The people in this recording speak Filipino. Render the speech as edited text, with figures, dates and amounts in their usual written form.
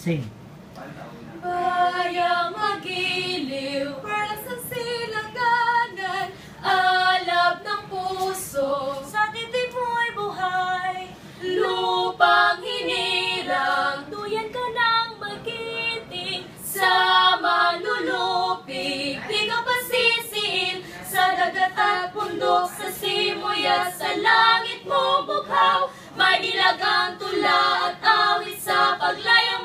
Sing. Bayang magiliw, parang sa silanganan, alab ng puso, sa titig mo'y buhay. Lupang hinirang, tuyan ka ng magiting, sa manulupi, di ka pasisiin, sa dagat at bundok, sa simoy at sa langit mo bughaw. May dilagang tula at awit sa paglayang